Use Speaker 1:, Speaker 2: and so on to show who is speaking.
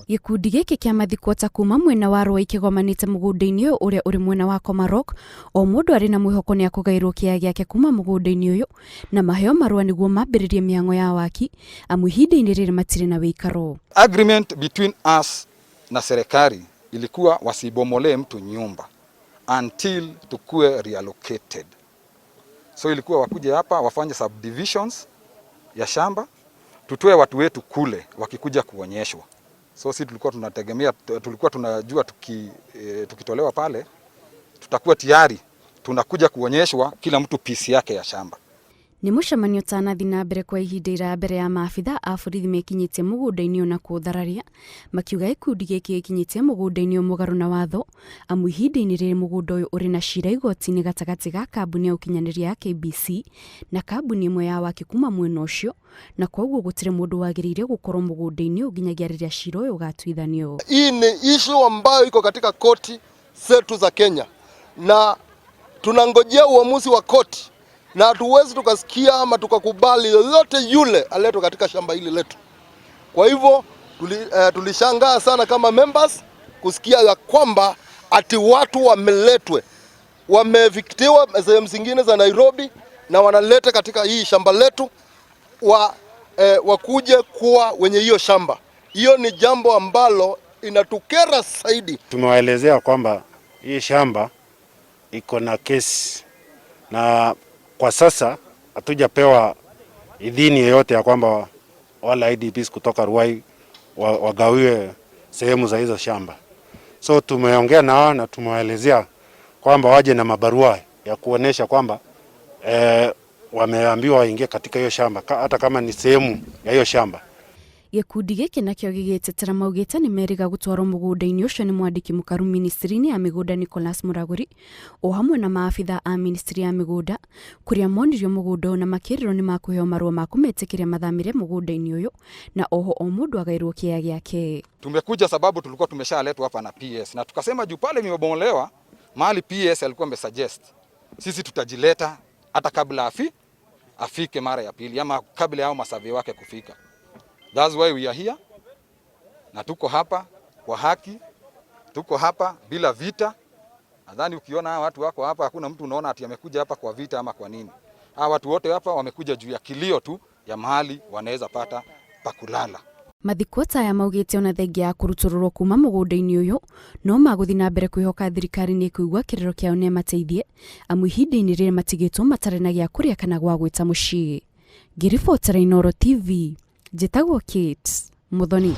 Speaker 1: Gikundi giki kia mathikota kuma mwena wa Ruai kigomanite mugunda-ini uyu uria uri mwena wa Komarok, o mundu ari na mwihoko ni akugairwo kia giake kuma mugunda-ini uyu na maheo marua niguo mambiririe miango ya waki amu ihinda-ini riri matire na wikaro.
Speaker 2: Agreement between us na serikali ilikuwa wasibomole mtu nyumba until tukue reallocated. So ilikuwa wakuje hapa wafanye subdivisions ya shamba, tutoe watu wetu kule wakikuja kuonyeshwa. So sisi tulikuwa tunategemea, tulikuwa tunajua tukitolewa pale tutakuwa tayari tunakuja kuonyeshwa kila mtu pisi yake ya shamba.
Speaker 1: Ni mushamanio tanathi na mbere kwa ihinda ira mbere ya maabithaa a borithi mekinyitie mugunda-ini na kuthararia makiuga ikundi giki gikinyitie mugunda-ini mugaru na watho amu ihinda-ini riri mugunda uyu uri na cira igoti-ini gatagati ga kambuni ya ukinyaniria ya KBC na kambuni imwe ya waki kuma mwena ucio, na koguo gutire mundu wagiriire gukorwo mugunda-ini nginyagia riria cira uyu ugatuithanio.
Speaker 3: Hii ni issue ambayo iko katika koti zetu za Kenya na tunangojea uamuzi wa koti, na hatuwezi tukasikia ama tukakubali yoyote yule aletwe katika shamba hili letu. Kwa hivyo tulishangaa sana kama members kusikia ya kwamba ati watu wameletwe, wameviktiwa sehemu zingine za Nairobi na wanaleta katika hii shamba letu wakuje kuwa wenye hiyo shamba. Hiyo ni jambo ambalo inatukera zaidi.
Speaker 4: Tumewaelezea kwamba hii shamba iko na kesi na kwa sasa hatujapewa idhini yoyote ya kwamba wala IDPs kutoka Ruai wagawiwe sehemu za hizo shamba. So tumeongea nao na tumewaelezea kwamba waje na mabarua ya kuonesha kwamba wameambiwa waingie katika hiyo shamba hata kama ni sehemu ya hiyo shamba.
Speaker 1: Gikundi giki nakio gigitetera maugite ni meriga gutwarwo mugunda-ini ucio ni mwandiki mukaru ministry-ini ya migunda Nicholas Muraguri o hamwe na maabithaa a ministry ya migunda kuria monirio mugunda na makiriro ni makuheo marua ma kumetikiria mathamire mugunda-ini uyu na oho o mundu agairwo kia giake.
Speaker 2: Tumekuja sababu tulikuwa tumeshaletwa hapa na PS na tukasema juu pale imebomolewa mahali PS alikuwa amesuggest sisi tutajileta hata kabla afike mara ya pili ama kabla yao masurvey wake kufika. That's why we are here. Na tuko hapa kwa haki, tuko hapa bila vita. Nadhani ukiona watu wako hapa hakuna mtu unaona ati amekuja hapa kwa vita ama kwa nini. Watu wote hapa wamekuja juu ya kilio tu ya mahali wanaweza pata pa kulala.
Speaker 1: Mathikota ya maugite ona thengia ya kurutururwo kuma mugunda-ini uyu no maguthi na mbere kwihoka thirikari ni kuigua kiriro kiao ne mateithie amu ihinda-ini riri matigitwo matare na gia kuria kana gwa gwita mucii. Ngiribotera Inooro TV, Jitagwo Kate Muthoni.